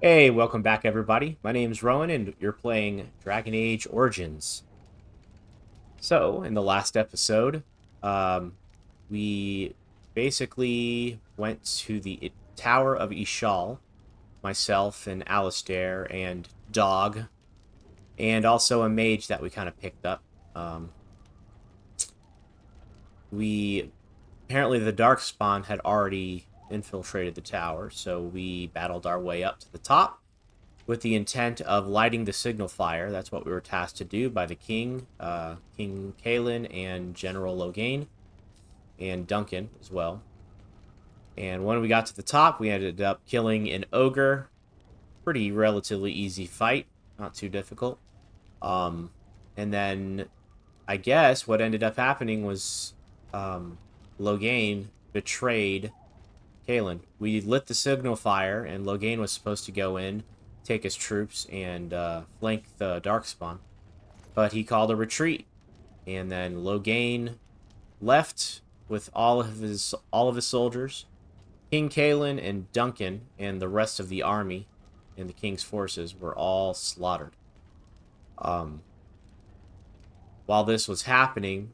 Hey, welcome back, everybody. My name's Rowan, and you're playing Dragon Age Origins. So, in the last episode, um, we basically went to the Tower of Ishal, myself and Alistair and Dog, and also a mage that we kind of picked up. We apparently the darkspawn had already infiltrated the tower, so we battled our way up to the top with the intent of lighting the signal fire. That's what we were tasked to do by the king, King Kalen, and General Logain, and Duncan as well. And when we got to the top, we ended up killing an ogre. Pretty relatively easy fight, not too difficult. Um, and then I guess what ended up happening was Logain betrayed Kalen. We lit the signal fire, and Logain was supposed to go in, take his troops, and flank the Darkspawn. But he called a retreat, and then Logain left with all of his soldiers. King Kalen and Duncan and the rest of the army and the king's forces were all slaughtered. Um, while this was happening,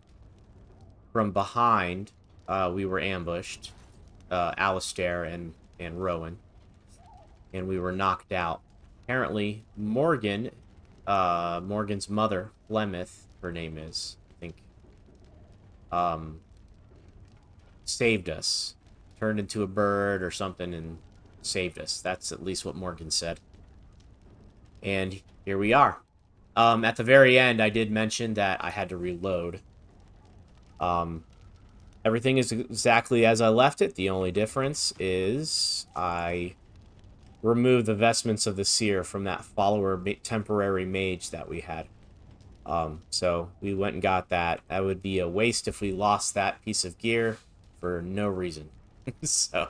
from behind, we were ambushed, Alistair and Rowan, and we were knocked out. Apparently, Morgan's mother, Flemeth, her name is, I think, um, saved us. Turned into a bird or something and saved us. That's at least what Morgan said. And here we are. At the very end, I did mention that I had to reload. Um, Everything is exactly as I left it. The only difference is I remove the vestments of the seer from that follower temporary mage that we had. So we went and got that. That would be a waste if we lost that piece of gear for no reason. So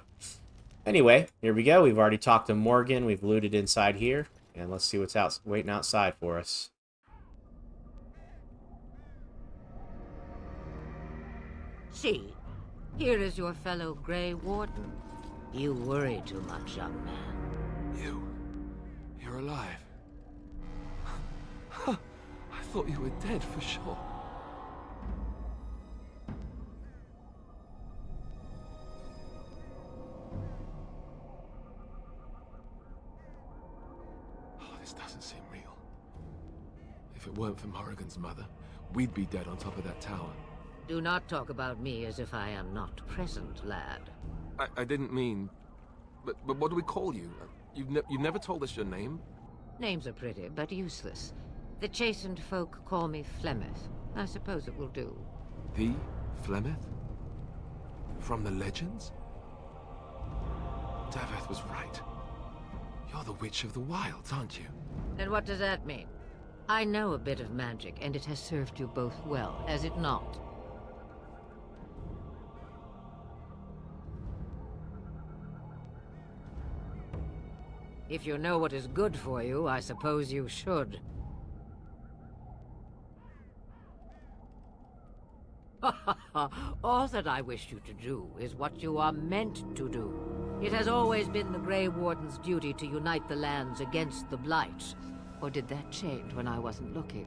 anyway, here we go. We've already talked to Morgan. We've looted inside here, and let's see what's waiting outside for us. See, here is your fellow Grey Warden. You worry too much, young man. You're alive. I thought you were dead for sure. Oh, this doesn't seem real. If it weren't for Morrigan's mother, we'd be dead on top of that tower. Do not talk about me as if I am not present, lad. I didn't mean... But what do we call you? You've never told us your name? Names are pretty, but useless. The chastened folk call me Flemeth. I suppose it will do. The Flemeth? From the legends? Daveth was right. You're the Witch of the Wilds, aren't you? And what does that mean? I know a bit of magic, and it has served you both well, has it not? If you know what is good for you, I suppose you should. All that I wish you to do is what you are meant to do. It has always been the Grey Warden's duty to unite the lands against the Blight. Or did that change when I wasn't looking?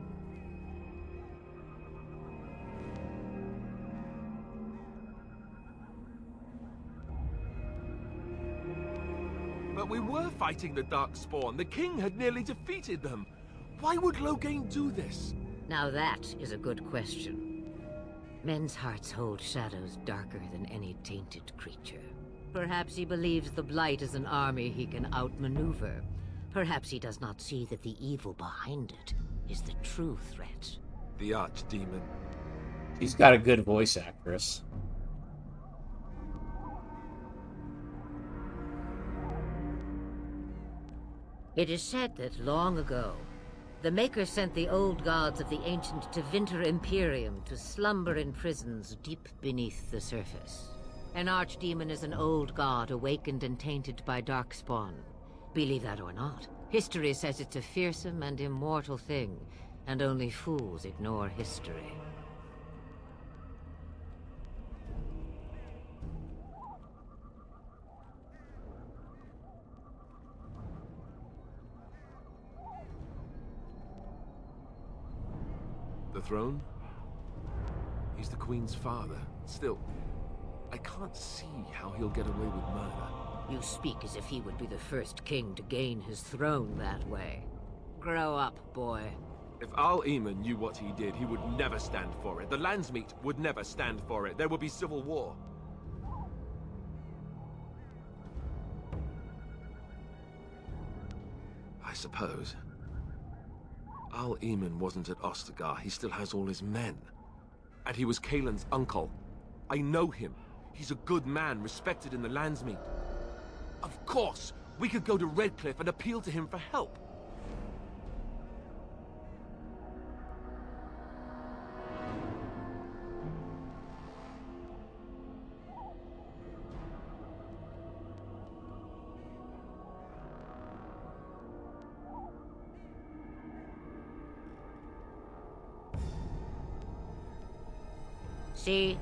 But we were fighting the darkspawn. The king had nearly defeated them. Why would Logain do this? Now that is a good question. Men's hearts hold shadows darker than any tainted creature. Perhaps he believes the Blight is an army he can outmaneuver. Perhaps he does not see that the evil behind it is the true threat. The Archdemon. She's got a good voice actress. It is said that long ago, the Maker sent the old gods of the ancient Tevinter Imperium to slumber in prisons deep beneath the surface. An archdemon is an old god awakened and tainted by darkspawn. Believe that or not, history says it's a fearsome and immortal thing, and only fools ignore history. throne. He's the Queen's father. Still, I can't see how he'll get away with murder. You speak as if he would be the first king to gain his throne that way. Grow up, boy. If Al-Eamon knew what he did, he would never stand for it. The Landsmeet would never stand for it. There would be civil war. I suppose. Al-Eamon wasn't at Ostagar. He still has all his men. And he was Kaelin's uncle. I know him. He's a good man, respected in the Landsmeet. Of course, we could go to Redcliffe and appeal to him for help. See?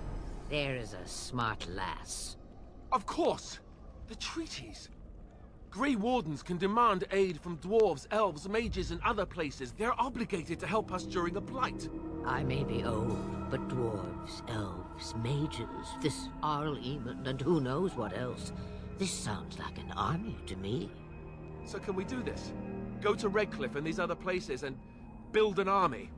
There is a smart lass. Of course! The treaties! Grey Wardens can demand aid from dwarves, elves, mages, and other places. They're obligated to help us during a blight. I may be old, but dwarves, elves, mages, this Arl-Eamon, and who knows what else. This sounds like an army to me. So can we do this? Go to Redcliffe and these other places and build an army?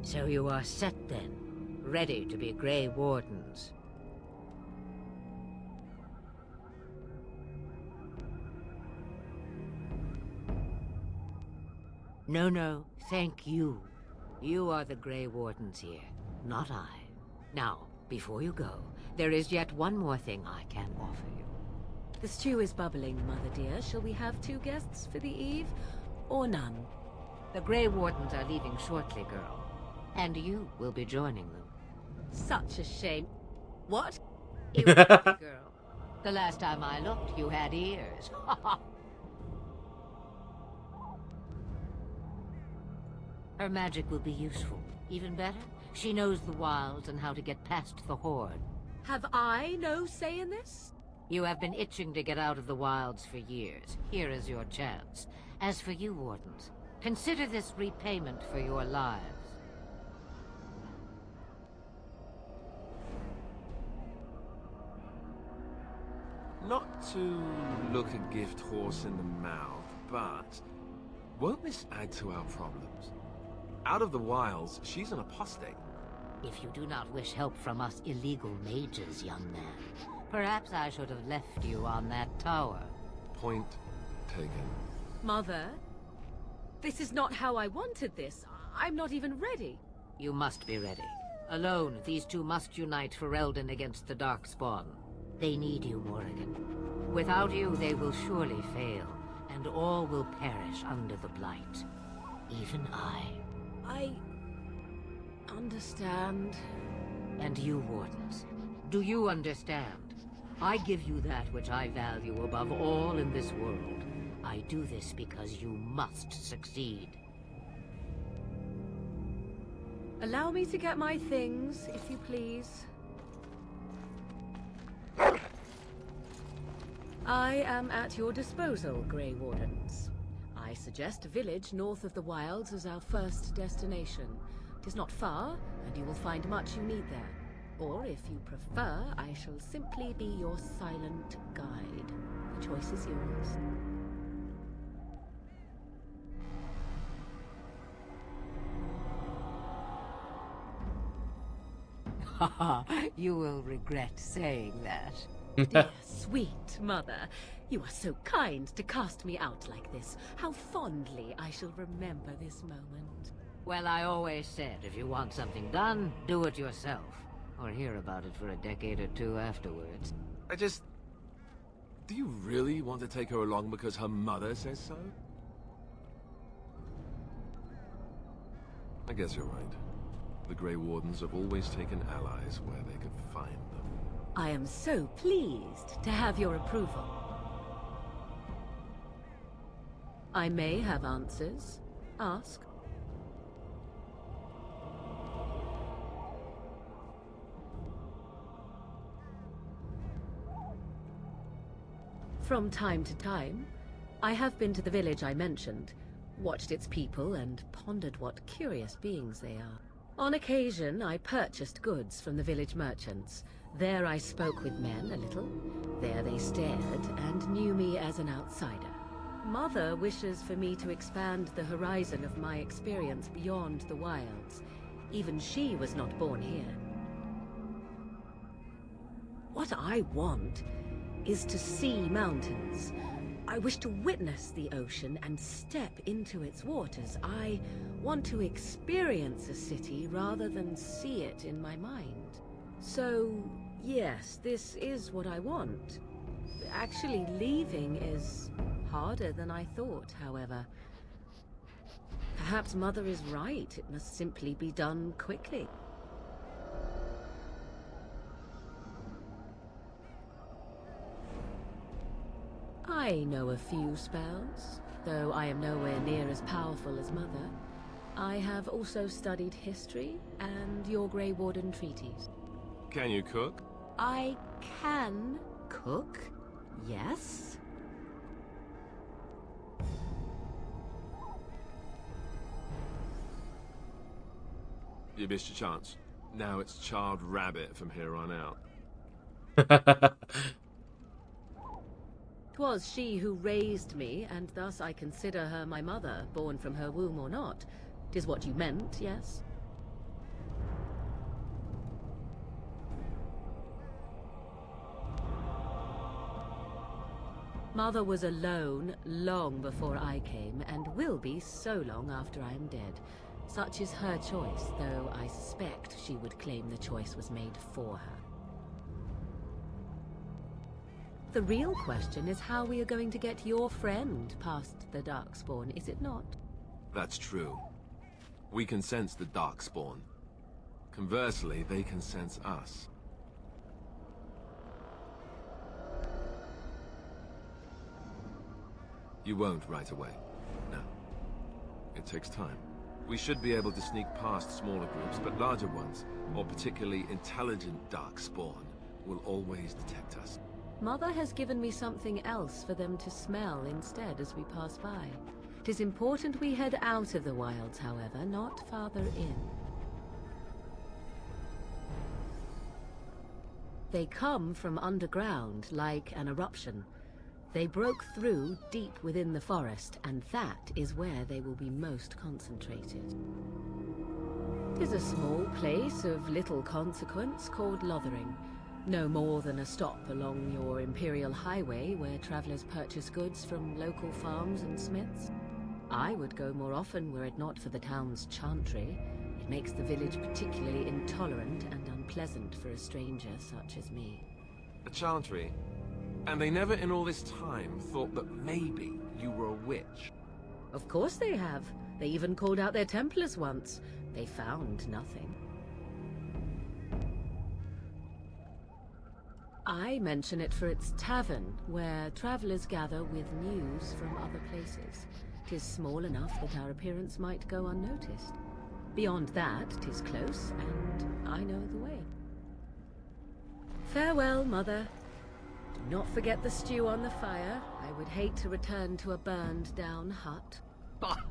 So you are set then, ready to be Grey Wardens. No, thank you. You are the Grey Wardens here, not I. Now, before you go, there is yet one more thing I can offer you. The stew is bubbling, Mother dear. Shall we have 2 guests for the eve, or none? The Grey Wardens are leaving shortly, girl. And you will be joining them. Such a shame. What? You girl. The last time I looked, you had ears. Her magic will be useful. Even better, she knows the wilds and how to get past the Horde. Have I no say in this? You have been itching to get out of the wilds for years. Here is your chance. As for you, Wardens, consider this repayment for your lives. Not to look a gift horse in the mouth, but won't this add to our problems? Out of the wilds, she's an apostate. If you do not wish help from us illegal mages, young man, perhaps I should have left you on that tower. Point taken. Mother, this is not how I wanted this. I'm not even ready. You must be ready. Alone, these two must unite for Eldon against the darkspawn. They need you, Morrigan. Without you, they will surely fail, and all will perish under the blight. Even I. I understand. And you, Wardens. Do you understand? I give you that which I value above all in this world. I do this because you must succeed. Allow me to get my things, if you please. I am at your disposal, Grey Wardens. I suggest a village north of the wilds as our first destination. It is not far, and you will find much you need there. Or, if you prefer, I shall simply be your silent guide. The choice is yours. Haha, you will regret saying that. Dear, sweet mother, you are so kind to cast me out like this. How fondly I shall remember this moment. Well, I always said, if you want something done, do it yourself. Or hear about it for a decade or two afterwards. Do you really want to take her along because her mother says so? I guess you're right. The Grey Wardens have always taken allies where they could find them. I am so pleased to have your approval. I may have answers. Ask. From time to time, I have been to the village I mentioned, watched its people, and pondered what curious beings they are. On occasion, I purchased goods from the village merchants. There I spoke with men a little. There they stared and knew me as an outsider. Mother wishes for me to expand the horizon of my experience beyond the wilds. Even she was not born here. What I want is to see mountains. I wish to witness the ocean and step into its waters. I want to experience a city rather than see it in my mind. So, yes, this is what I want. Actually, leaving is harder than I thought, however. Perhaps Mother is right. It must simply be done quickly. I know a few spells, though I am nowhere near as powerful as Mother. I have also studied history and your Grey Warden treaties. Can you cook? I can cook, yes. You missed your chance. Now it's Charred Rabbit from here on out. 'Twas she who raised me, and thus I consider her my mother, born from her womb or not. 'Tis what you meant, yes? Mother was alone long before I came, and will be so long after I am dead. Such is her choice, though I suspect she would claim the choice was made for her. The real question is how we are going to get your friend past the darkspawn, is it not? That's true. We can sense the darkspawn. Conversely, they can sense us. You won't right away. No. It takes time. We should be able to sneak past smaller groups, but larger ones, or particularly intelligent darkspawn, will always detect us. Mother has given me something else for them to smell instead as we pass by. It is important we head out of the wilds, however, not farther in. They come from underground, like an eruption. They broke through deep within the forest, and that is where they will be most concentrated. It is a small place of little consequence called Lothering. No more than a stop along your Imperial Highway where travelers purchase goods from local farms and smiths. I would go more often were it not for the town's chantry. It makes the village particularly intolerant and unpleasant for a stranger such as me. A chantry? And they never in all this time thought that maybe you were a witch? Of course they have. They even called out their Templars once. They found nothing. I mention it for its tavern, where travelers gather with news from other places. 'Tis small enough that our appearance might go unnoticed. Beyond that, 'tis close, and I know the way. Farewell, Mother. Do not forget the stew on the fire. I would hate to return to a burned-down hut. Bah!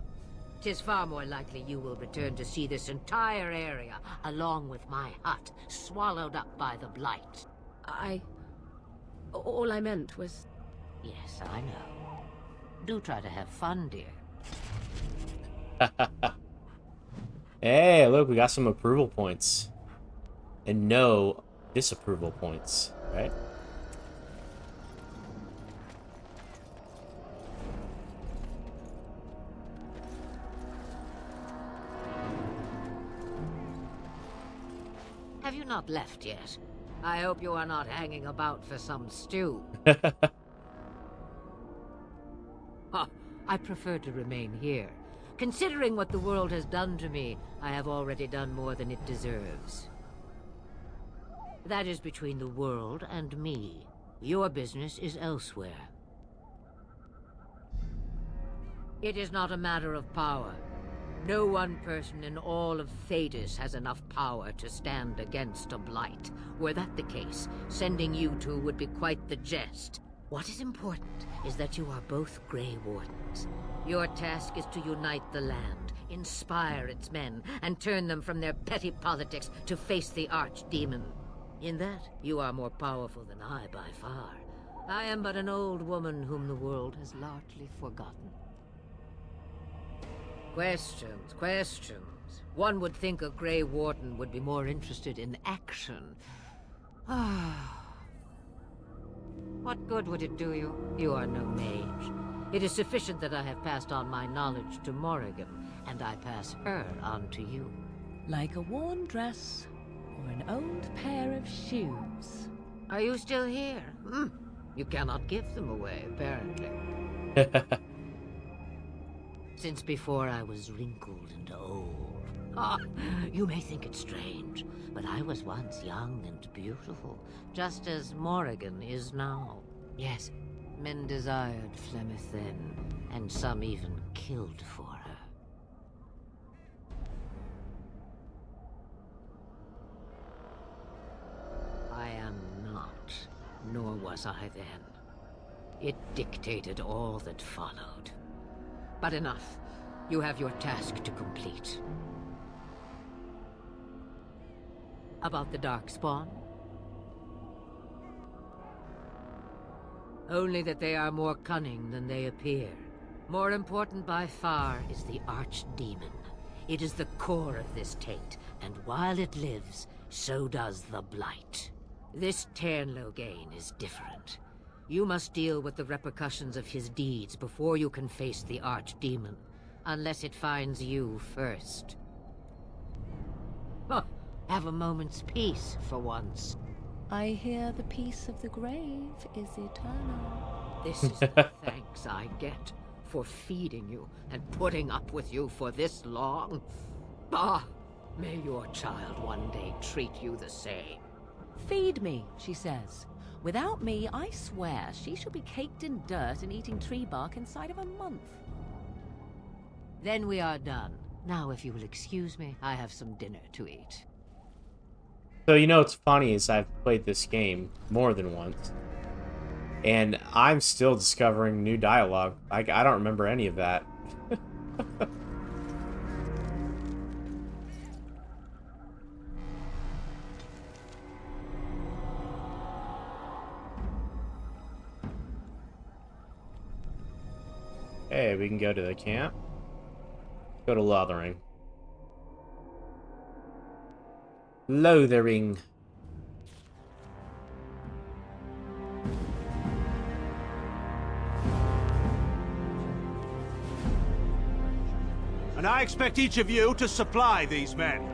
'Tis far more likely you will return to see this entire area, along with my hut, swallowed up by the blight. All I meant was... Yes, I know. Do try to have fun, dear. Hey, look, we got some approval points. And no disapproval points, right? Have you not left yet? I hope you are not hanging about for some stew. Oh, I prefer to remain here. Considering what the world has done to me, I have already done more than it deserves. That is between the world and me. Your business is elsewhere. It is not a matter of power. No one person in all of Thedas has enough power to stand against a blight. Were that the case, sending you two would be quite the jest. What is important is that you are both Grey Wardens. Your task is to unite the land, inspire its men, and turn them from their petty politics to face the Archdemon. In that, you are more powerful than I by far. I am but an old woman whom the world has largely forgotten. Questions, questions. One would think a Grey Warden would be more interested in action. What good would it do you? You are no mage. It is sufficient that I have passed on my knowledge to Morrigan, and I pass her on to you. Like a worn dress or an old pair of shoes. Are you still here? You cannot give them away, apparently. Since before I was wrinkled and old. You may think it strange, but I was once young and beautiful, just as Morrigan is now. Yes, men desired Flemeth then, and some even killed for her. I am not, nor was I then. It dictated all that followed. But enough. You have your task to complete. About the darkspawn? Only that they are more cunning than they appear. More important by far is the Archdemon. It is the core of this taint, and while it lives, so does the Blight. This Ternloghain is different. You must deal with the repercussions of his deeds before you can face the Archdemon, unless it finds you first. Have a moment's peace for once. I hear the peace of the grave is eternal. This is the thanks I get for feeding you and putting up with you for this long. May your child one day treat you the same. Feed me, she says. Without me, I swear, she shall be caked in dirt and eating tree bark inside of a month. Then we are done. Now, if you will excuse me, I have some dinner to eat. So, you know what's funny is I've played this game more than once, and I'm still discovering new dialogue. I don't remember any of that. Hey, we can go to the camp. Go to Lothering. Lothering. And I expect each of you to supply these men.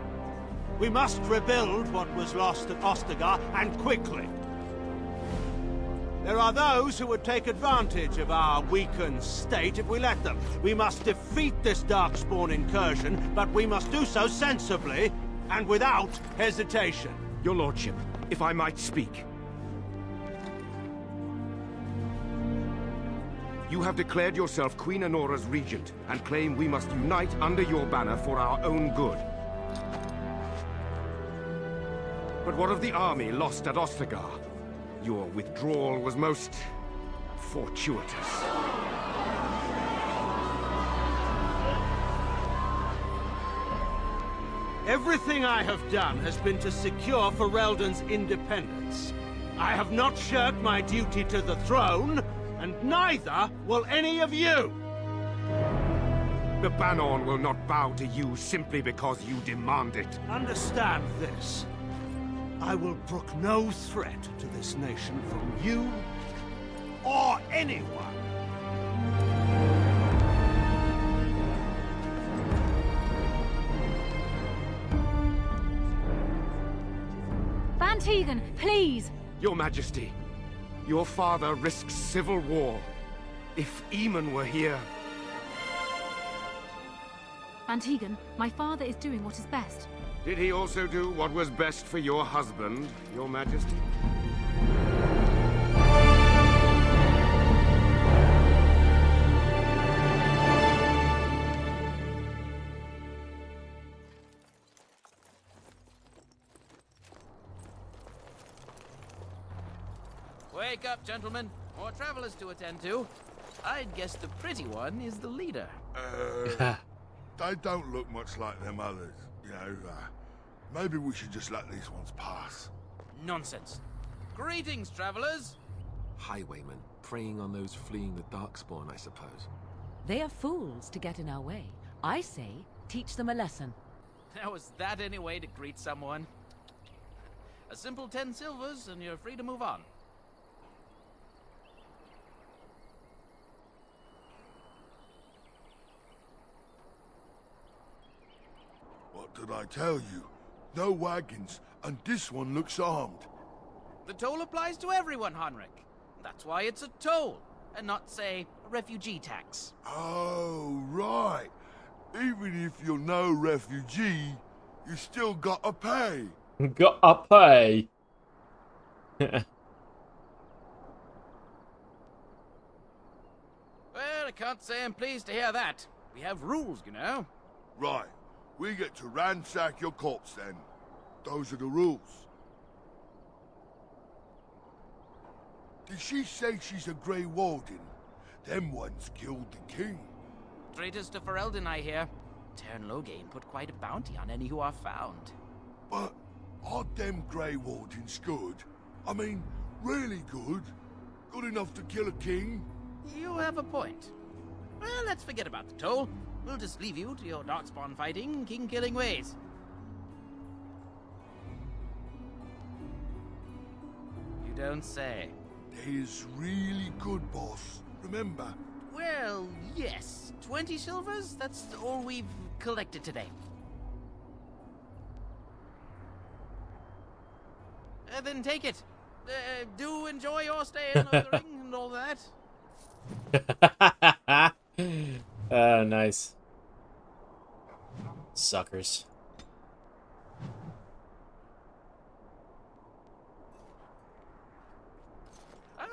We must rebuild what was lost at Ostagar, and quickly. There are those who would take advantage of our weakened state if we let them. We must defeat this darkspawn incursion, but we must do so sensibly and without hesitation. Your lordship, if I might speak. You have declared yourself Queen Honora's regent, and claim we must unite under your banner for our own good. But what of the army lost at Ostagar? Your withdrawal was most fortuitous. Everything I have done has been to secure Ferelden's independence. I have not shirked my duty to the throne, and neither will any of you! The Banon will not bow to you simply because you demand it. Understand this. I will brook no threat to this nation from you or anyone. Tegan, please! Your Majesty, your father risks civil war. If Eamon were here... Tegan, my father is doing what is best. Did he also do what was best for your husband, Your Majesty? Wake up, gentlemen. More travelers to attend to. I'd guess the pretty one is the leader. They don't look much like them others, you know. Maybe we should just let these ones pass. Nonsense. Greetings, travelers. Highwaymen, preying on those fleeing the darkspawn, I suppose. They are fools to get in our way. I say, teach them a lesson. Now, is that any way to greet someone? A simple 10 silvers and you're free to move on. What did I tell you? No wagons, and this one looks armed. The toll applies to everyone, Henrik. That's why it's a toll, and not, say, a refugee tax. Oh, right. Even if you're no refugee, you still gotta pay. Gotta pay. Well, I can't say I'm pleased to hear that. We have rules, you know. Right. We get to ransack your corpse then. Those are the rules. Did she say she's a Grey Warden? Them ones killed the king. Traitors to Ferelden, I hear. Tern Loghain put quite a bounty on any who are found. But are them Grey Wardens good? I mean, really good? Good enough to kill a king? You have a point. Well, let's forget about the toll. We'll just leave you to your darkspawn fighting, king-killing ways. You don't say. They is really good, boss. Remember? Well, yes. 20 silvers? That's all we've collected today. Then take it. Do enjoy your stay in Lothering and all that. Oh, nice. Suckers.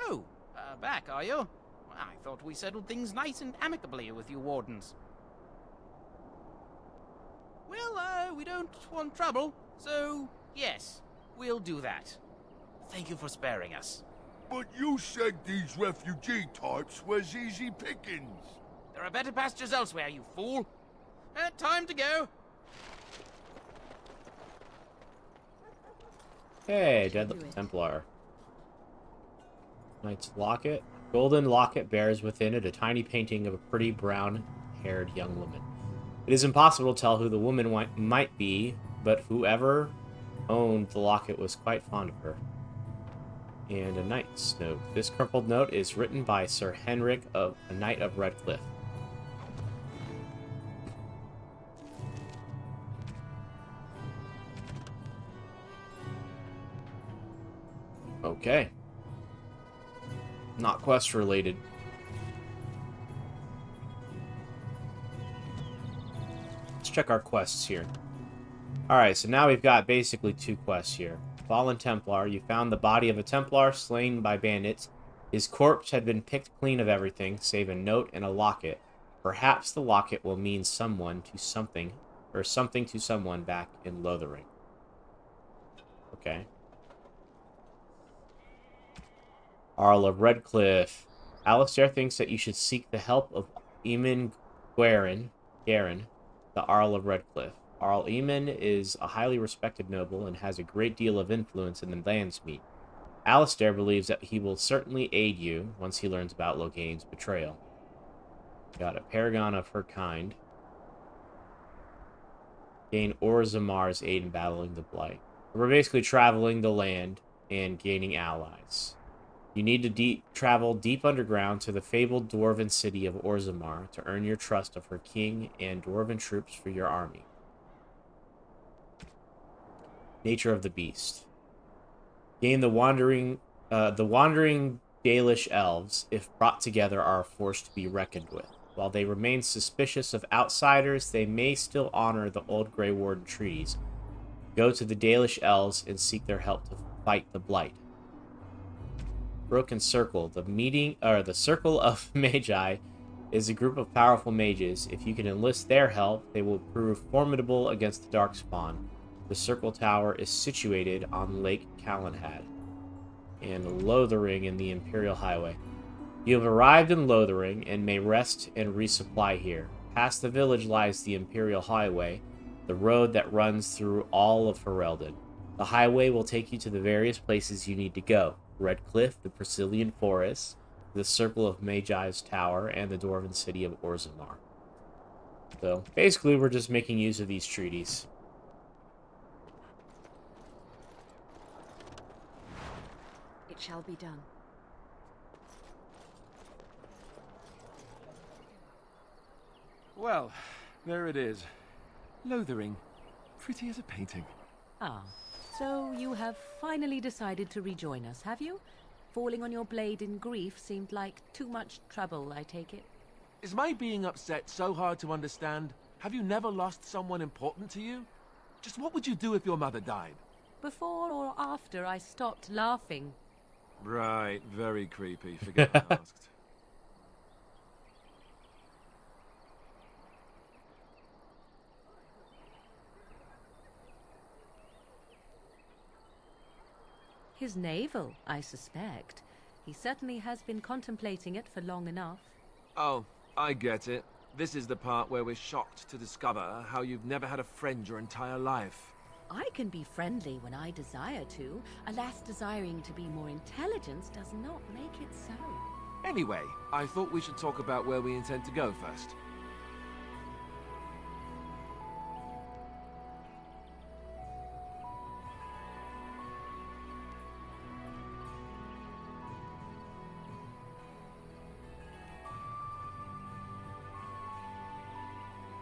Oh, back, are you? I thought we settled things nice and amicably with you Wardens. Well, we don't want trouble, so yes, we'll do that. Thank you for sparing us. But you said these refugee types was easy pickings. There are better pastures elsewhere, you fool. Time to go. Hey, Deadly Templar. Knight's Locket. Golden locket bears within it a tiny painting of a pretty brown-haired young woman. It is impossible to tell who the woman might be, but whoever owned the locket was quite fond of her. And a knight's note. This crumpled note is written by Sir Henrik, a knight of Redcliffe. Okay. Not quest related. Let's check our quests here. Alright, so now we've got basically two quests here. Fallen Templar, you found the body of a Templar slain by bandits. His corpse had been picked clean of everything, save a note and a locket. Perhaps the locket will mean someone to something, or something to someone back in Lothering. Okay. Arl of Redcliffe. Alistair thinks that you should seek the help of Eamon Garen, the Arl of Redcliffe. Arl Eamon is a highly respected noble and has a great deal of influence in the Landsmeet. Alistair believes that he will certainly aid you once he learns about Loghain's betrayal. Got a paragon of her kind. Gain Orzamar's aid in battling the Blight. We're basically traveling the land and gaining allies. You need to travel deep underground to the fabled dwarven city of Orzammar to earn your trust of her king and dwarven troops for your army. Nature of the beast. Gain the wandering Dalish elves, if brought together, are a force to be reckoned with. While they remain suspicious of outsiders, they may still honor the old Grey Warden treaties. Go to the Dalish elves and seek their help to fight the Blight. Broken Circle. The Circle of Magi is a group of powerful mages. If you can enlist their help, they will prove formidable against the Darkspawn. The Circle Tower is situated on Lake Calenhad and Lothering in the Imperial Highway. You have arrived in Lothering and may rest and resupply here. Past the village lies the Imperial Highway, the road that runs through all of Ferelden. The highway will take you to the various places you need to go. Red Cliff, the Priscillian Forest, the Circle of Magi's Tower, and the Dwarven city of Orzammar. So, basically, we're just making use of these treaties. It shall be done. Well, there it is. Lothering. Pretty as a painting. Ah, so you have finally decided to rejoin us, have you? Falling on your blade in grief seemed like too much trouble, I take it. Is my being upset so hard to understand? Have you never lost someone important to you? Just what would you do if your mother died? Before or after I stopped laughing? Right, very creepy. Forget I asked. His navel, I suspect. He certainly has been contemplating it for long enough. Oh, I get it. This is the part where we're shocked to discover how you've never had a friend your entire life. I can be friendly when I desire to. Alas, desiring to be more intelligent does not make it so. Anyway, I thought we should talk about where we intend to go first.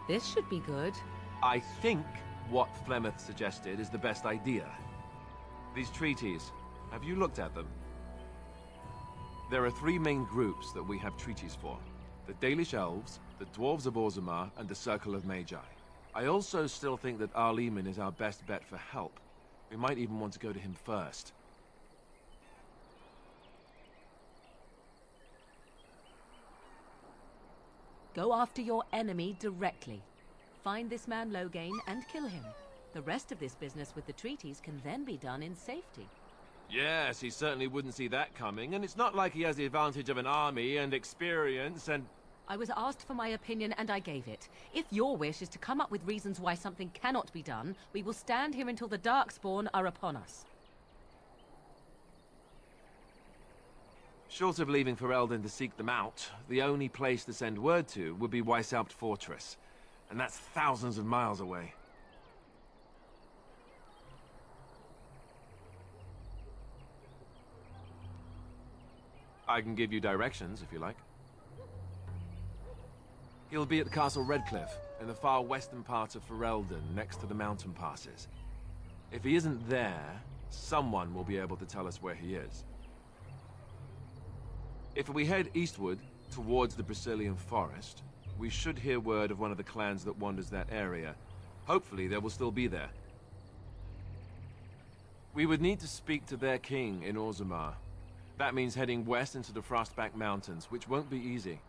This should be good. I think what Flemeth suggested is the best idea. These treaties, have you looked at them? There are three main groups that we have treaties for. The Dalish Elves, the Dwarves of Orzammar, and the Circle of Magi. I also still think that Archdemon is our best bet for help. We might even want to go to him first. Go after your enemy directly. Find this man Loghain and kill him. The rest of this business with the treaties can then be done in safety. Yes, he certainly wouldn't see that coming, and it's not like he has the advantage of an army and experience and... I was asked for my opinion and I gave it. If your wish is to come up with reasons why something cannot be done, we will stand here until the darkspawn are upon us. Short of leaving Ferelden to seek them out, the only place to send word to would be Weishaupt Fortress. And that's thousands of miles away. I can give you directions, if you like. He'll be at the Castle Redcliffe, in the far western part of Ferelden, next to the mountain passes. If he isn't there, someone will be able to tell us where he is. If we head eastward, towards the Priscillian Forest, we should hear word of one of the clans that wanders that area. Hopefully they will still be there. We would need to speak to their king in Orzammar. That means heading west into the Frostback Mountains, which won't be easy.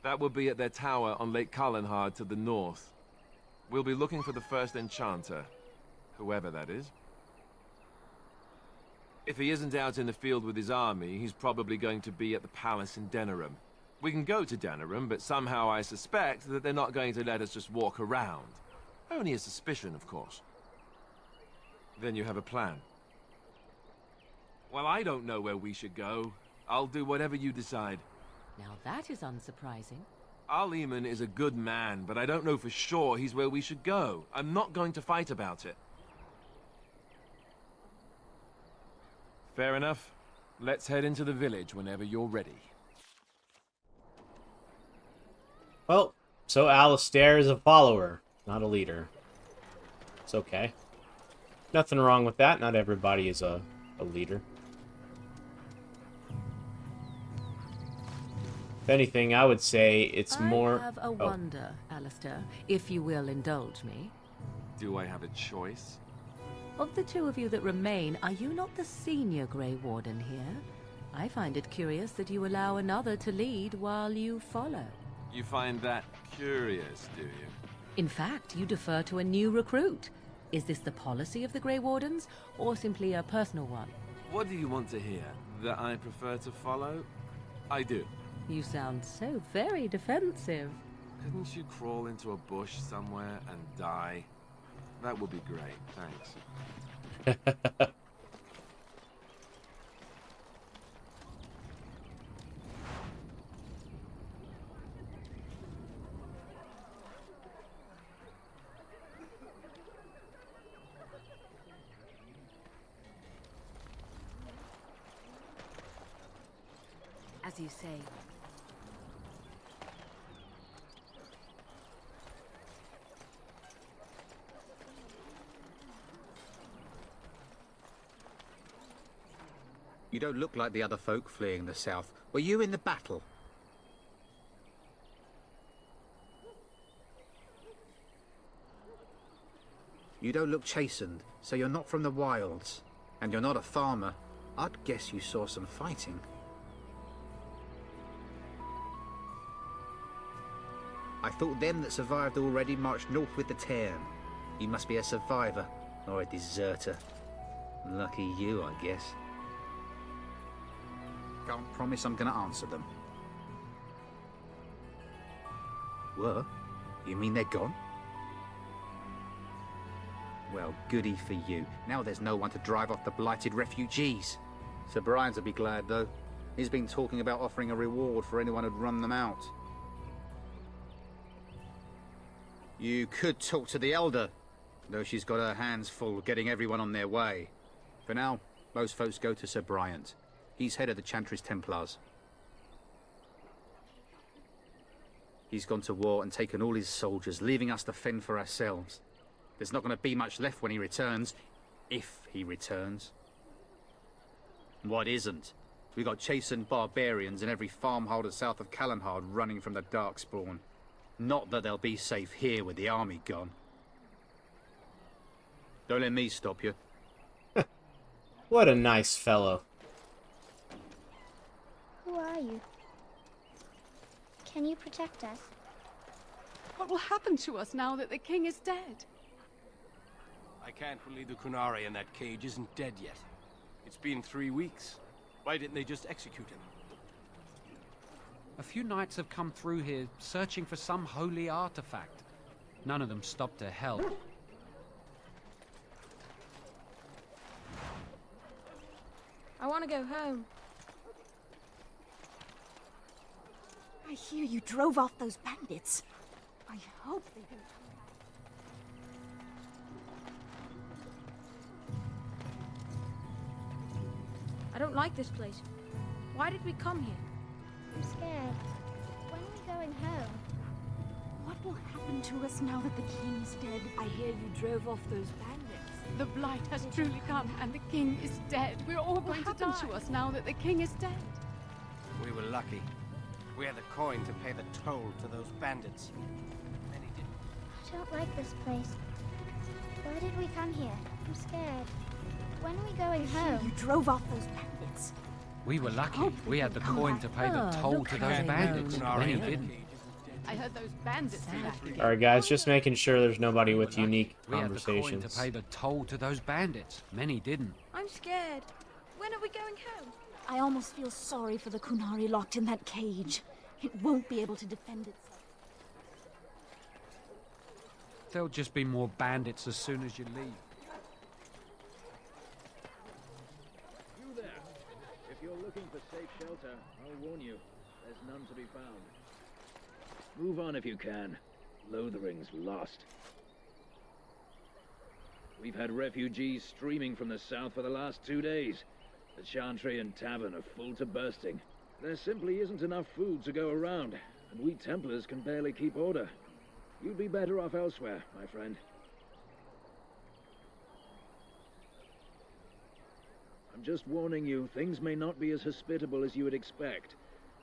That will be at their tower on Lake Kallenhard to the north. We'll be looking for the first enchanter, whoever that is. If he isn't out in the field with his army, he's probably going to be at the palace in Denerim. We can go to Denerim, but somehow I suspect that they're not going to let us just walk around. Only a suspicion, of course. Then you have a plan. Well, I don't know where we should go. I'll do whatever you decide. Now that is unsurprising. Archdemon is a good man, but I don't know for sure he's where we should go. I'm not going to fight about it. Fair enough. Let's head into the village whenever you're ready. Well, so Alistair is a follower, not a leader. It's okay. Nothing wrong with that. Not everybody is a leader. If anything, I would say it's more... I have a wonder, Alistair, if you will indulge me. Do I have a choice? Of the two of you that remain, are you not the senior Grey Warden here? I find it curious that you allow another to lead while you follow. You find that curious, do you? In fact, you defer to a new recruit. Is this the policy of the Grey Wardens, or simply a personal one? What do you want to hear? That I prefer to follow? I do. You sound so very defensive. Couldn't you crawl into a bush somewhere and die? That would be great, thanks. As you say. You don't look like the other folk fleeing the south. Were you in the battle? You don't look chastened, so you're not from the wilds. And you're not a farmer. I'd guess you saw some fighting. I thought them that survived already marched north with the Cairn. You must be a survivor, or a deserter. Lucky you, I guess. Can't promise I'm gonna answer them. Were? You mean they're gone? Well, goody for you. Now there's no one to drive off the blighted refugees. Sir Brian'll be glad, though. He's been talking about offering a reward for anyone who'd run them out. You could talk to the Elder, though she's got her hands full getting everyone on their way. For now, most folks go to Sir Bryant. He's head of the Chantry's Templars. He's gone to war and taken all his soldiers, leaving us to fend for ourselves. There's not going to be much left when he returns, if he returns. What isn't? We got chastened barbarians in every farmholder south of Callanhard running from the darkspawn. Not that they'll be safe here with the army gone. Don't let me stop you. What a nice fellow. Who are you? Can you protect us? What will happen to us now that the king is dead? I can't believe the Kunari in that cage isn't dead yet. It's been 3 weeks. Why didn't they just execute him? A few knights have come through here searching for some holy artifact. None of them stopped to help. I want to go home. I hear you drove off those bandits. I hope they don't. I don't like this place. Why did we come here? I'm scared. When are we going home? What will happen to us now that the king is dead? I hear you drove off those bandits. The blight has truly come, and the king is dead. We're all going to die. To us now that the king is dead. We were lucky. We had the coin to pay the toll to those bandits. Many didn't. I don't like this place. Why did we come here? I'm scared. When are we going home? You drove off those bandits. We were lucky. We had the coin to pay the toll to those bandits. Many didn't. I heard those bandits. Alright guys, just making sure there's nobody with unique We had the coin conversations. to pay the toll to those bandits. Many didn't. I'm scared. When are we going home? I almost feel sorry for the Kunari locked in that cage. It won't be able to defend itself. There'll just be more bandits as soon as you leave. You there. If you're looking for safe shelter, I'll warn you, there's none to be found. Move on if you can. Lothering's lost. We've had refugees streaming from the south for the last 2 days. The Chantry and Tavern are full to bursting. There simply isn't enough food to go around, and we Templars can barely keep order. You'd be better off elsewhere, my friend. I'm just warning you, things may not be as hospitable as you would expect.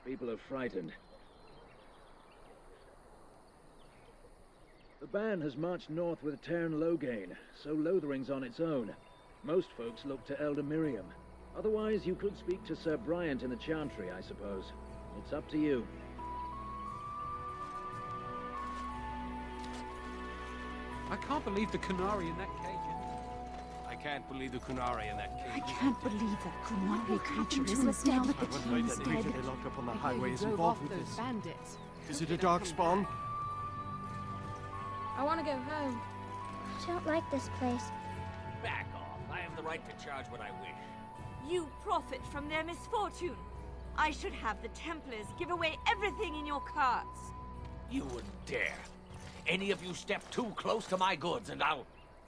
People are frightened. The band has marched north with Tern Logain, so Lothering's on its own. Most folks look to Elder Miriam. Otherwise, you could speak to Sir Bryant in the Chantry, I suppose. It's up to you. I can't believe the Kunari in that cage. I can't believe the Kunari and that I king. can't believe that Kunari creature isn't now that the king is dead. They locked up on the I hear highway you is drove involved off with those this. bandits. Is it a darkspawn? I want to go home. I don't like this place. Back off. I have the right to charge what I wish. You profit from their misfortune. I should have the Templars give away everything in your carts. You wouldn't dare. Any of you step too close to my goods and I'll...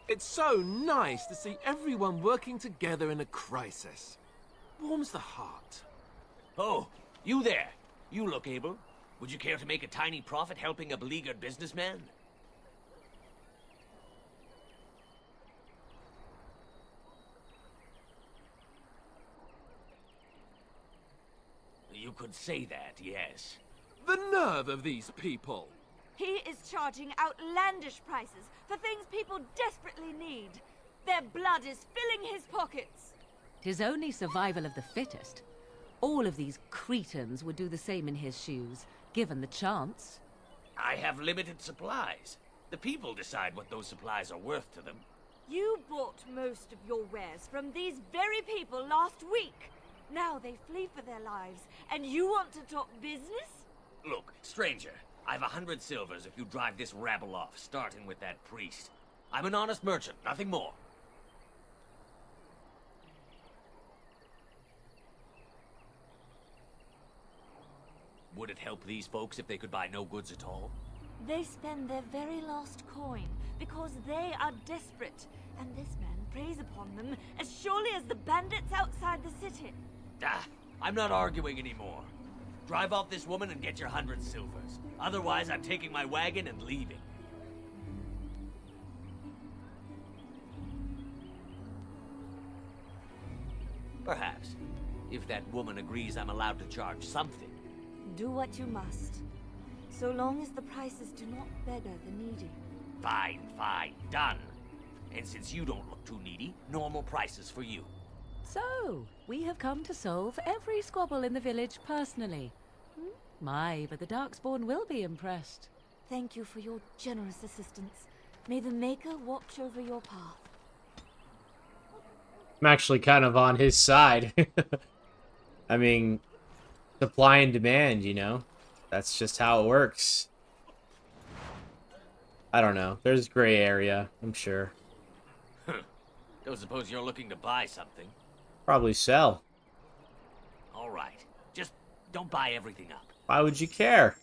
It's so nice to see everyone working together in a crisis. Warms the heart. Oh, you there. You look able. Would you care to make a tiny profit helping a beleaguered businessman? You could say that, yes. The nerve of these people! He is charging outlandish prices for things people desperately need. Their blood is filling his pockets. 'Tis only survival of the fittest. All of these cretins would do the same in his shoes, given the chance. I have limited supplies. The people decide what those supplies are worth to them. You bought most of your wares from these very people last week. Now they flee for their lives, and you want to talk business? Look, stranger, I've 100 silvers if you drive this rabble off, starting with that priest. I'm an honest merchant, nothing more. Would it help these folks if they could buy no goods at all? They spend their very last coin because they are desperate, and this man preys upon them as surely as the bandits outside the city. Ah, I'm not arguing anymore. Drive off this woman and get your 100 silvers. Otherwise, I'm taking my wagon and leaving. Perhaps, if that woman agrees I'm allowed to charge something. Do what you must, so long as the prices do not beggar the needy. Fine, fine, done. And since you don't look too needy, normal prices for you. So, we have come to solve every squabble in the village personally. My, but the Darkspawn will be impressed. Thank you for your generous assistance. May the Maker watch over your path. I'm actually kind of on his side. I mean, supply and demand, you know? That's just how it works. I don't know. There's gray area, I'm sure. Don't suppose you're looking to buy something? Probably sell. All right. Just don't buy everything up. Why would you care?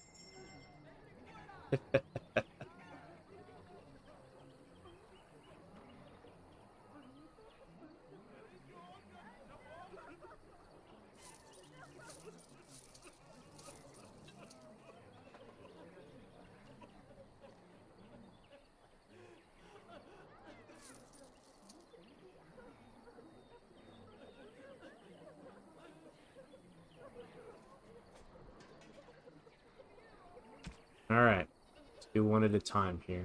Alright, let's do one at a time here.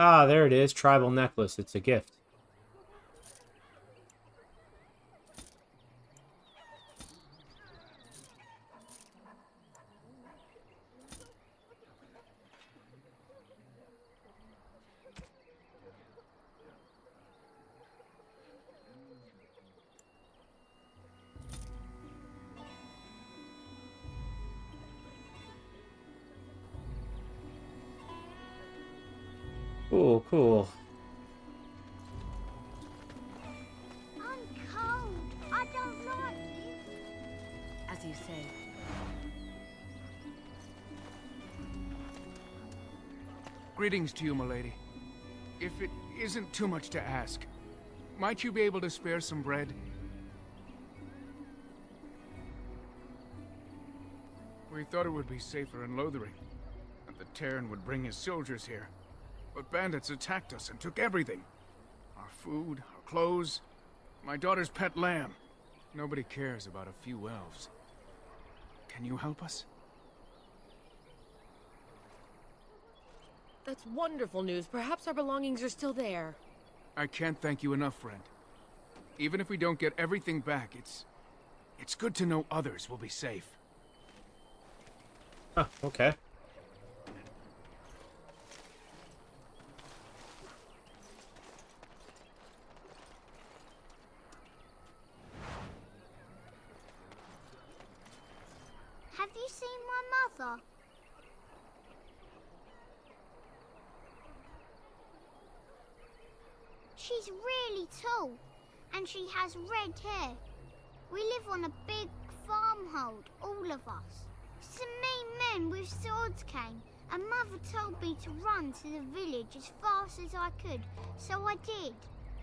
Ah, there it is. Tribal necklace. It's a gift. Cool, cool. I'm cold. I don't like this. As you say. Greetings to you, milady. If it isn't too much to ask, might you be able to spare some bread? We thought it would be safer in Lothering, that the Terran would bring his soldiers here. But bandits attacked us and took everything. Our food, our clothes, my daughter's pet lamb. Nobody cares about a few elves. Can you help us? That's wonderful news. Perhaps our belongings are still there. I can't thank you enough, friend. Even if we don't get everything back, it's good to know others will be safe. Huh, okay. Have you seen my mother? She's really tall, and she has red hair. We live on a big farmhold, all of us. Some mean men with swords came, and Mother told me to run to the village as fast as I could, so I did.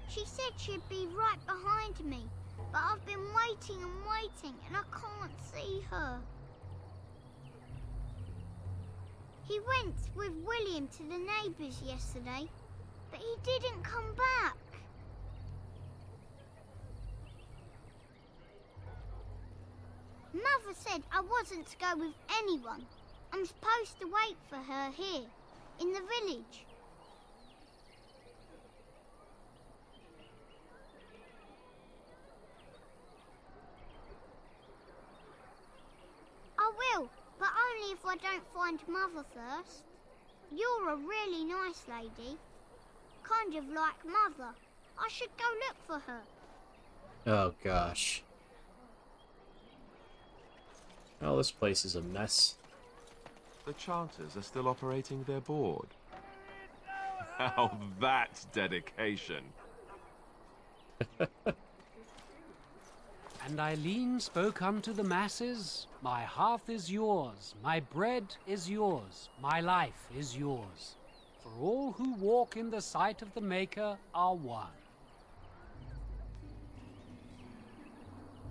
She said she'd be right behind me, but I've been waiting and waiting, and I can't see her. He went with William to the neighbours yesterday, but he didn't come back. Mother said I wasn't to go with anyone. I'm supposed to wait for her here, in the village. I will, but only if I don't find Mother first. You're a really nice lady. Kind of like Mother. I should go look for her. Oh, gosh. Oh, this place is a mess. The Chanters are still operating their board. Now that's dedication. And Eileen spoke unto the masses, my hearth is yours, my bread is yours, my life is yours. For all who walk in the sight of the Maker are one.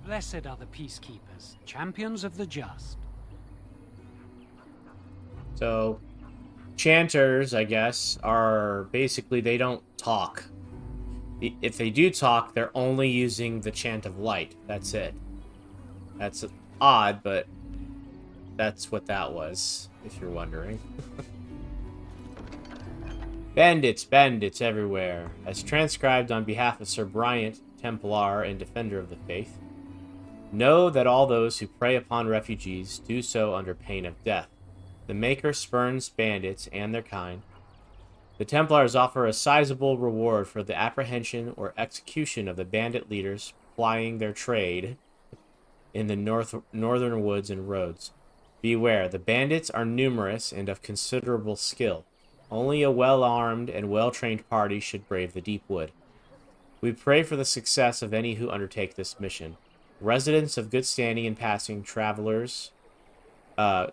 Blessed are the peacekeepers, champions of the just. So, chanters, I guess, are basically, they don't talk. If they do talk, they're only using the chant of light. That's it. That's odd, but that's what that was, if you're wondering. Bandits everywhere. As transcribed on behalf of Sir Bryant, Templar and Defender of the Faith, know that all those who prey upon refugees do so under pain of death. The Maker spurns bandits and their kind. The Templars offer a sizable reward for the apprehension or execution of the bandit leaders plying their trade in the northern woods and roads. Beware, the bandits are numerous and of considerable skill. Only a well-armed and well-trained party should brave the deep wood. We pray for the success of any who undertake this mission. Residents of good standing and passing travelers have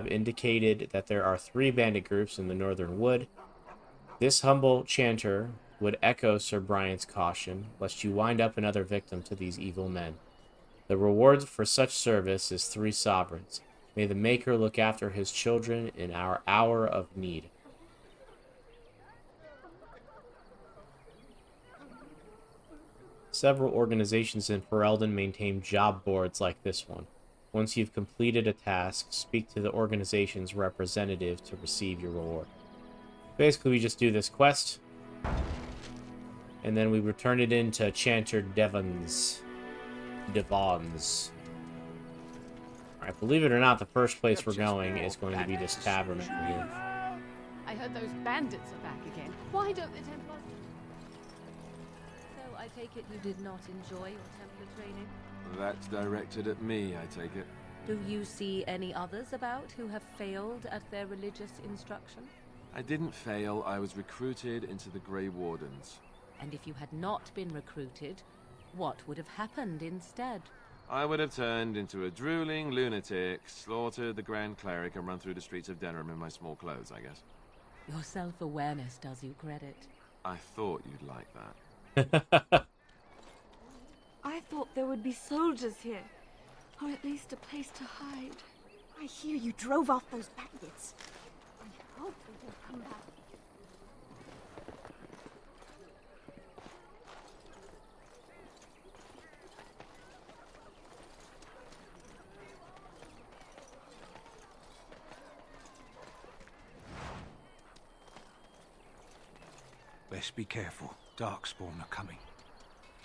indicated that there are 3 bandit groups in the northern wood. This humble chanter would echo Sir Bryant's caution, lest you wind up another victim to these evil men. The reward for such service is 3 sovereigns. May the Maker look after his children in our hour of need. Several organizations in Ferelden maintain job boards like this one. Once you've completed a task, speak to the organization's representative to receive your reward. Basically, we just do this quest, and then we return it into Chanter Devons. Alright, believe it or not, the first place we're going is going to be this tavern over here. I heard those bandits are back again. Why don't the Templars... So I take it you did not enjoy your Templar training? That's directed at me, I take it. Do you see any others about who have failed at their religious instruction? I didn't fail. I was recruited into the Grey Wardens. And if you had not been recruited, what would have happened instead? I would have turned into a drooling lunatic, slaughtered the Grand Cleric, and run through the streets of Denham in my small clothes, I guess. Your self-awareness does you credit. I thought you'd like that. I thought there would be soldiers here, or at least a place to hide. I hear you drove off those bandits. I hope they don't come back. Best be careful. Darkspawn are coming.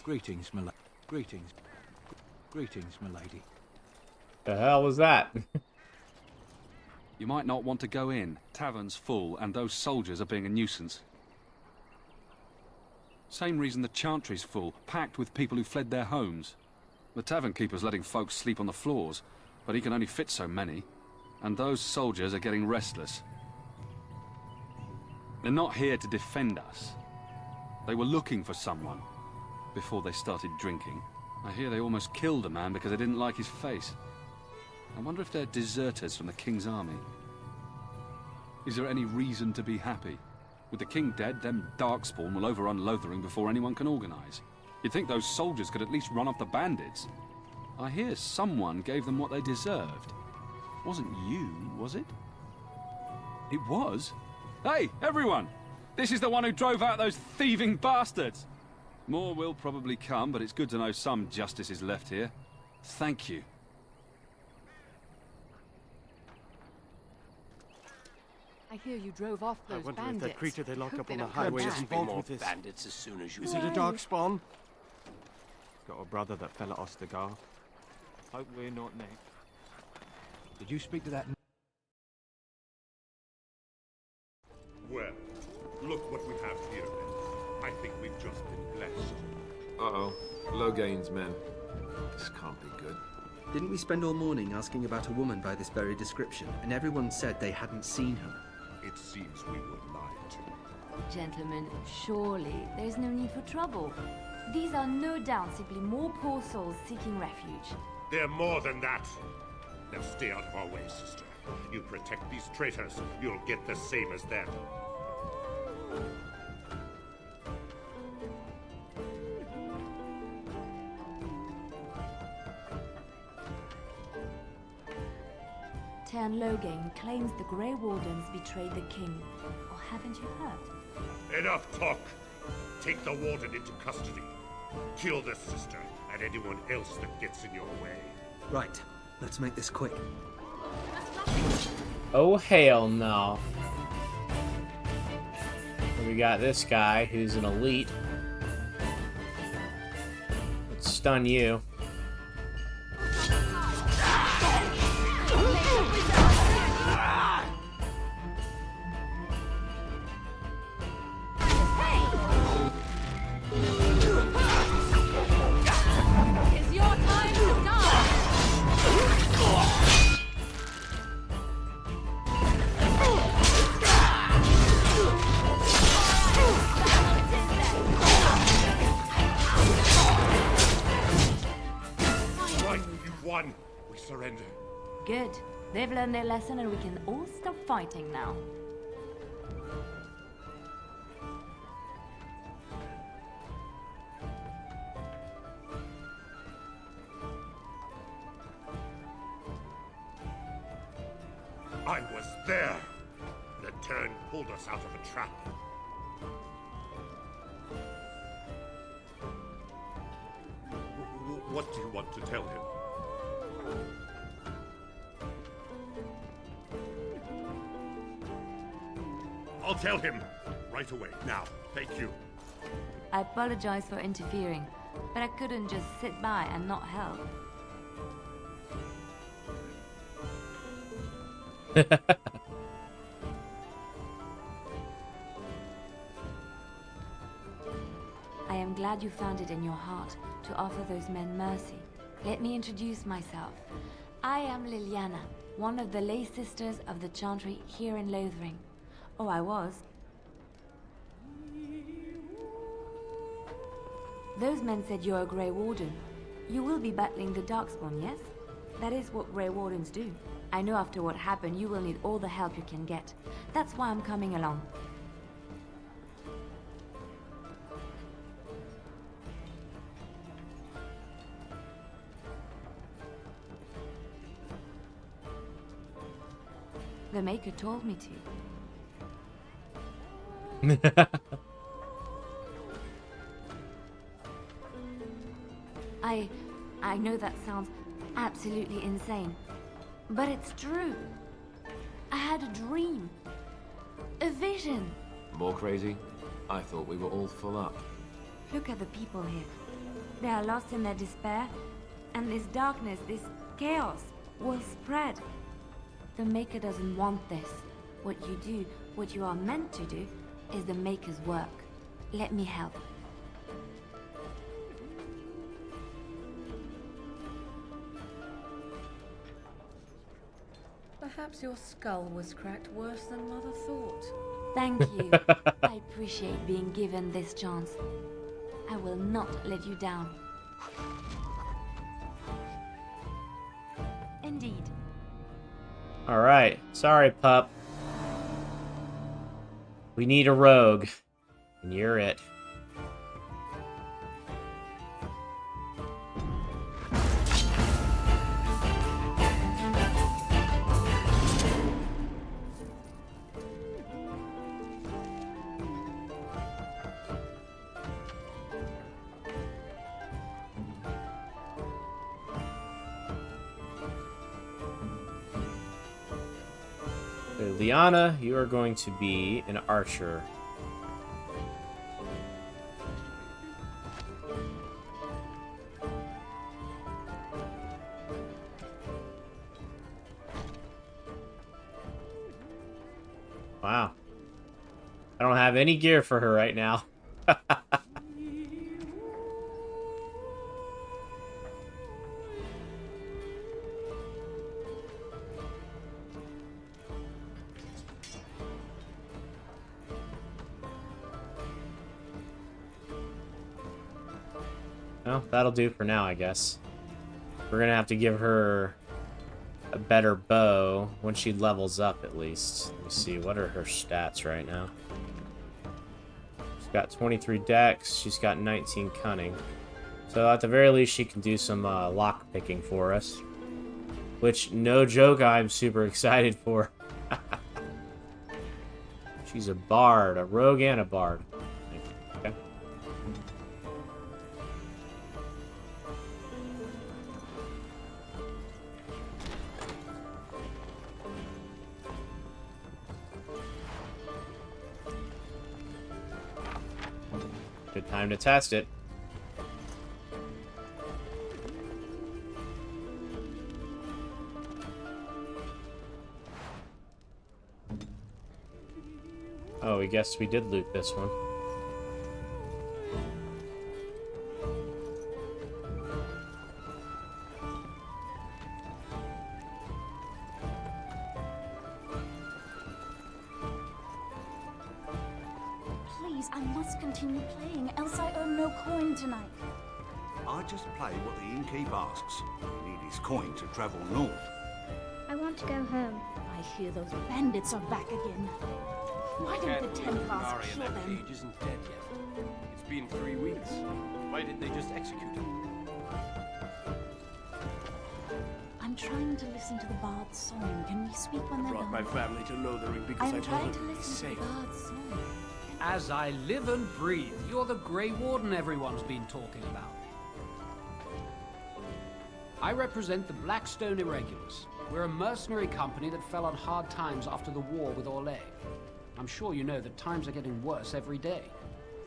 Greetings, milady. Greetings. Greetings, milady. The hell was that? You might not want to go in. Tavern's full, and those soldiers are being a nuisance. Same reason the Chantry's full, packed with people who fled their homes. The tavern keeper's letting folks sleep on the floors, but he can only fit so many. And those soldiers are getting restless. They're not here to defend us. They were looking for someone before they started drinking. I hear they almost killed a man because they didn't like his face. I wonder if they're deserters from the King's army. Is there any reason to be happy? With the King dead, them darkspawn will overrun Lothering before anyone can organize. You'd think those soldiers could at least run off the bandits. I hear someone gave them what they deserved. Wasn't you, was it? It was? Hey, everyone! This is the one who drove out those thieving bastards! More will probably come, but it's good to know some justice is left here. Thank you. I hear you drove off those bandits. I wonder if that creature they lock Hope up they on the don't come highway back. is involved with this. Bandits as soon as you Is it a darkspawn? Got a brother that fell at Ostergar. Hope we're not next. Did you speak to that? Well, look what we have here, then. I think we've just been blessed. Uh-oh. Logain's men. This can't be good. Didn't we spend all morning asking about a woman by this very description, and everyone said they hadn't seen her? It seems we were lied to. Gentlemen, surely there's no need for trouble. These are no doubt simply more poor souls seeking refuge. They're more than that. Now stay out of our way, sister. You protect these traitors, you'll get the same as them. Tern Logain claims the Grey Wardens betrayed the king. Or haven't you heard? Enough talk! Take the warden into custody. Kill this sister and anyone else that gets in your way. Right, let's make this quick. Oh, hell no. We got this guy who's an elite. Let's stun you. It's your time to die! Right, you've won. We surrender. Good. They've learned their lesson and we can all stop fighting now. I was there. The turn pulled us out of a trap. What do you want to tell him? I'll tell him right away. Now, thank you. I apologize for interfering, but I couldn't just sit by and not help. I am glad you found it in your heart to offer those men mercy. Let me introduce myself. I am Liliana, one of the lay sisters of the Chantry here in Lothering. Oh, I was. Those men said you're a Grey Warden. You will be battling the darkspawn, yes? That is what Grey Wardens do. I know after what happened, you will need all the help you can get. That's why I'm coming along. The Maker told me to. I know that sounds absolutely insane, but it's true. I had a dream. A vision. More crazy? I thought we were all full up. Look at the people here. They are lost in their despair, and this darkness, this chaos, will spread. The Maker doesn't want this. What you do, what you are meant to do, is the Maker's work. Let me help. Perhaps your skull was cracked worse than Mother thought. Thank you. I appreciate being given this chance. I will not let you down. Indeed. Alright. Sorry, pup. We need a rogue. And you're it. Liana, you are going to be an archer. Wow. I don't have any gear for her right now. Well, that'll do for now, I guess. We're gonna have to give her a better bow when she levels up, at least. Let me see, what are her stats right now? She's got 23 dex, she's got 19 cunning. So at the very least, she can do some lock picking for us. Which, no joke, I'm super excited for. She's a bard, a rogue and a bard. Okay. Good time to test it. Oh, I guess we did loot this one. Please, I must continue playing, else I earn no coin tonight. I just play what the innkeep asks. We need his coin to travel north. I want to go home. I hear those bandits are back again. Why don't the Templars kill them? Cage isn't dead yet. It's been 3 weeks. Why didn't they just execute him? I'm trying to listen to the bard's song. Can we speak when they're Brought gone? my family to Lothering because I I'm told trying them to to be listen to safe. the bard's song. As I live and breathe, you're the Grey Warden everyone's been talking about. I represent the Blackstone Irregulars. We're a mercenary company that fell on hard times after the war with Orlais. I'm sure you know that times are getting worse every day.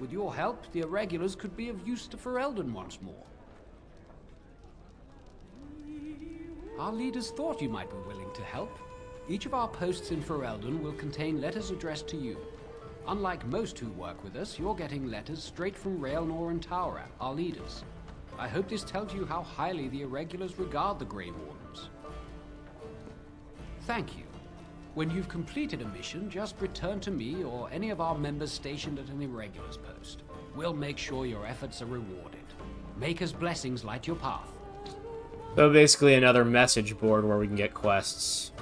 With your help, the Irregulars could be of use to Ferelden once more. Our leaders thought you might be willing to help. Each of our posts in Ferelden will contain letters addressed to you. Unlike most who work with us, you're getting letters straight from Raelnor and Tower, our leaders. I hope this tells you how highly the Irregulars regard the Grey Wardens. Thank you. When you've completed a mission, just return to me or any of our members stationed at an irregulars post. We'll make sure your efforts are rewarded. Maker's blessings light your path. So basically another message board where we can get quests.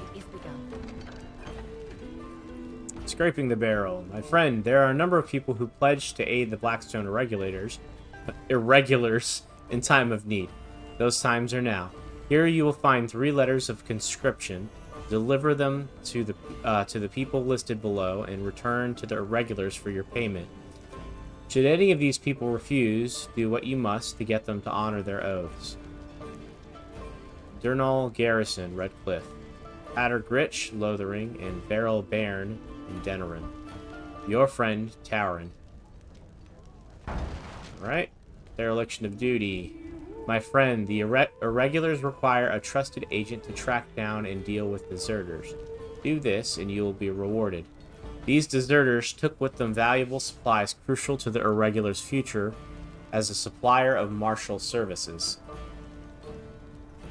Scraping the barrel. My friend, there are a number of people who pledged to aid the Blackstone irregulars in time of need. Those times are now. Here you will find 3 letters of conscription. Deliver them to the people listed below and return to the irregulars for your payment. Should any of these people refuse, do what you must to get them to honor their oaths. Durnall Garrison, Redcliffe. Attergritch, Lothering, and Beryl Bairn in Denerin. Your friend, Tauren. Alright. Dereliction of duty. My friend, the irregulars require a trusted agent to track down and deal with deserters. Do this, and you will be rewarded. These deserters took with them valuable supplies crucial to the irregulars' future as a supplier of martial services.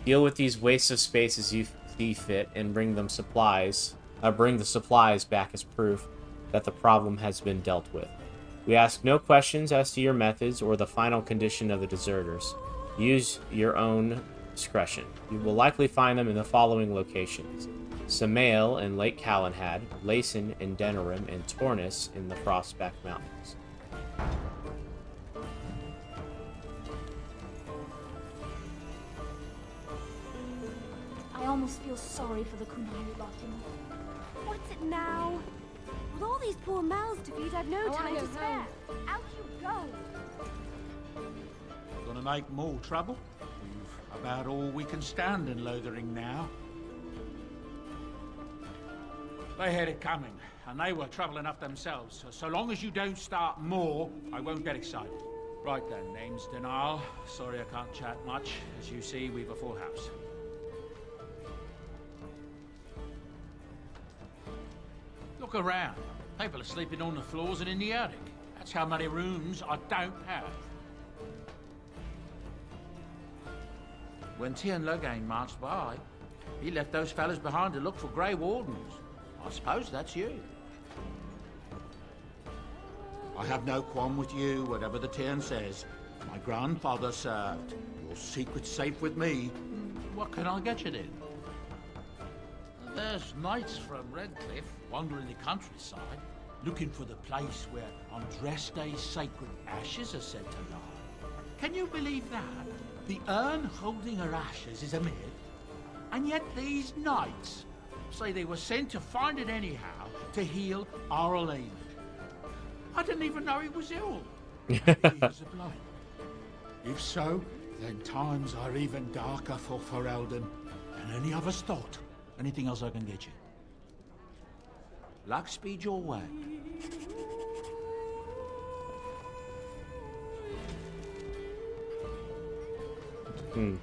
Deal with these wastes of space as you see fit, and bring the supplies back as proof that the problem has been dealt with. We ask no questions as to your methods or the final condition of the deserters. Use your own discretion. You will likely find them in the following locations: Samael in Lake Calenhad, Leysen in Denerim, and Tornis in the Frostback Mountains. I almost feel sorry for the Kunai lot, you know. What's it now? With all these poor mouths to feed, I've no time to spare. Out you go! Gonna make more trouble? We've about all we can stand in Lothering now. They had it coming, and they were trouble enough themselves. So long as you don't start more, I won't get excited. Right then, name's Denial. Sorry I can't chat much. As you see, we've a full house. Look around. People are sleeping on the floors and in the attic. That's how many rooms I don't have. When Tien Logain marched by, he left those fellas behind to look for Grey Wardens. I suppose that's you. I have no qualm with you, whatever the Tien says. My grandfather served. Your secret's safe with me. What can I get you then? There's knights from Redcliffe wandering the countryside, looking for the place where on dress day sacred ashes are said to lie. Can you believe that? The urn holding her ashes is a myth, and yet these knights say they were sent to find it anyhow to heal Arlene. I didn't even know he was ill. Maybe he was a blight. If so, then times are even darker for Ferelden than any of us thought. Anything else I can get you? Luck speed your way.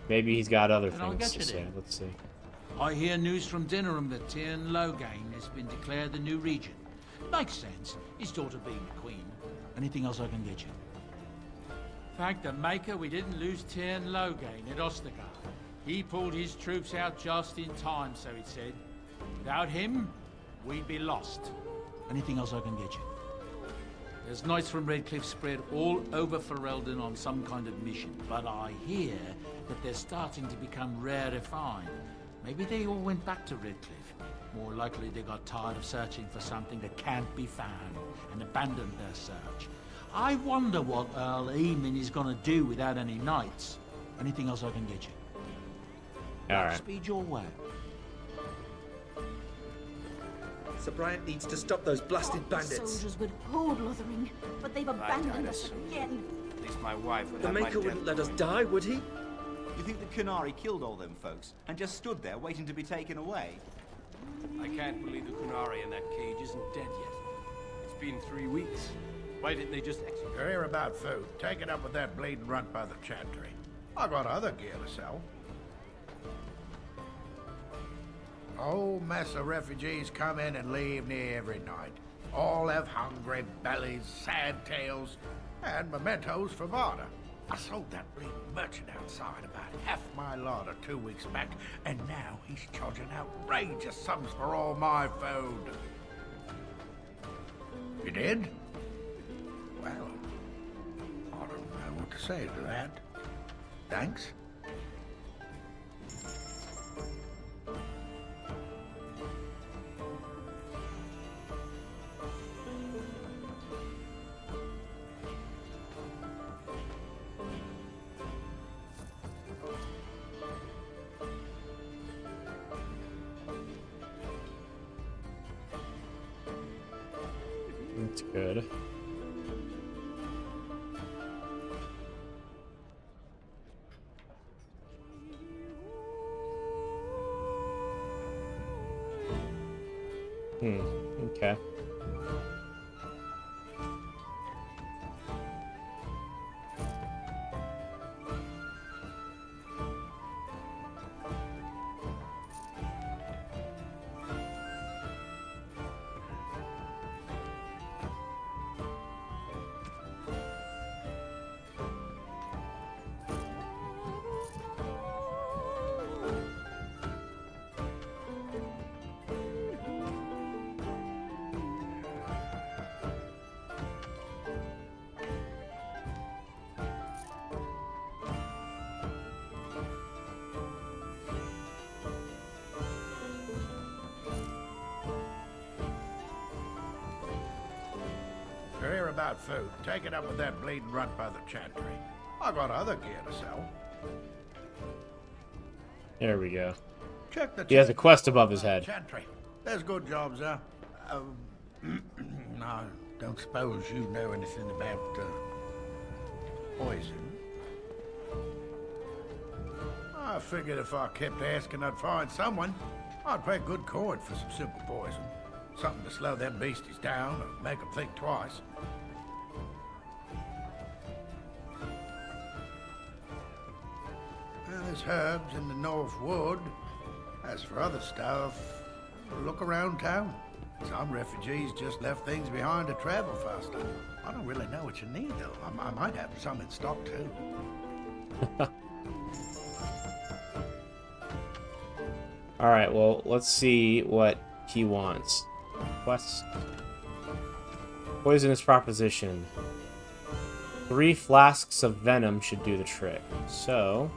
Maybe he's got other things to say. Let's see. I hear news from Denerim that Tien Logain has been declared the new regent. Makes sense, his daughter being the queen. Anything else I can get you? Thank the Maker we didn't lose Tien Logain at Ostergard. He pulled his troops out just in time, so it said. Without him, we'd be lost. Anything else I can get you? There's knights from Redcliffe spread all over Ferelden on some kind of mission, but I hear that they're starting to become rarefied. Maybe they all went back to Redcliffe. More likely they got tired of searching for something that can't be found and abandoned their search. I wonder what Earl Eamon is gonna do without any knights. Anything else I can get you? All right. Speed your way. Sir Bryant needs to stop those blasted bandits. The soldiers would hold Lothering, but they've abandoned us again. At least my wife would The have my Maker death wouldn't let us die, would he? You think the Kunari killed all them folks and just stood there waiting to be taken away? I can't believe the Kunari in that cage isn't dead yet. It's been 3 weeks. Why didn't they just execute? You're here about food. Take it up with that bleeding runt by the chantry. I got other gear to sell. Whole mess of refugees come in and leave near every night. All have hungry bellies, sad tales, and mementos for barter. I sold that bleeding merchant outside about half my larder 2 weeks back, and now he's charging outrageous sums for all my food. You did? Well, I don't know what to say to that. Thanks. That's good. Okay. You're here about food. Take it up with that bleeding runt by the chantry. I got other gear to sell. There we go. Check the He has a quest above his head. chantry. There's good jobs there. I don't suppose you know anything about poison. I figured if I kept asking, I'd find someone. I'd pay good coin for some simple poison. Something to slow them beasties down or make them think twice. Well, there's herbs in the North Wood. As for other stuff, look around town. Some refugees just left things behind to travel faster. I don't really know what you need, though. I might have some in stock, too. Alright, well, let's see what he wants. Quest. Poisonous proposition. 3 flasks of venom should do the trick. So,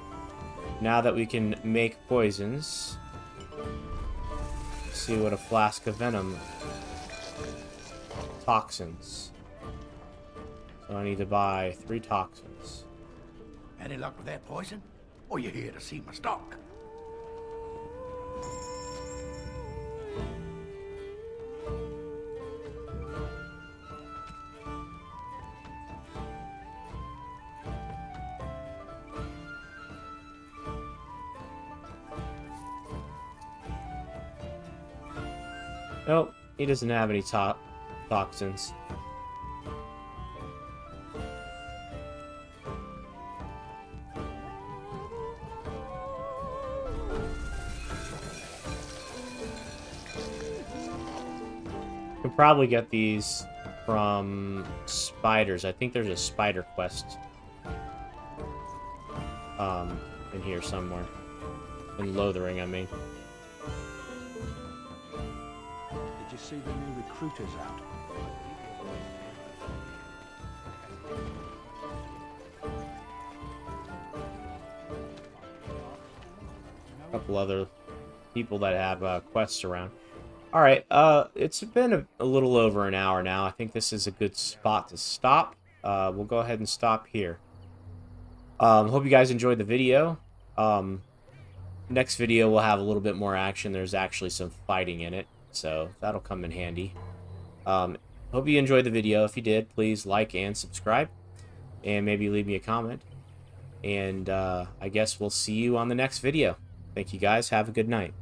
now that we can make poisons, let's see what a flask of venom. Toxins. So I need to buy 3 toxins. Any luck with that poison? Or you here to see my stock? Nope, he doesn't have any toxins. Could probably get these from spiders. I think there's a spider quest in here somewhere. In Lothering, I mean. Did you see the new recruiters out? A couple other people that have quests around. Alright, it's been a little over an hour now. I think this is a good spot to stop. We'll go ahead and stop here. Hope you guys enjoyed the video. Next video will have a little bit more action. There's actually some fighting in it, so that'll come in handy. Hope you enjoyed the video. If you did, please like and subscribe, and maybe leave me a comment. And I guess we'll see you on the next video. Thank you guys. Have a good night.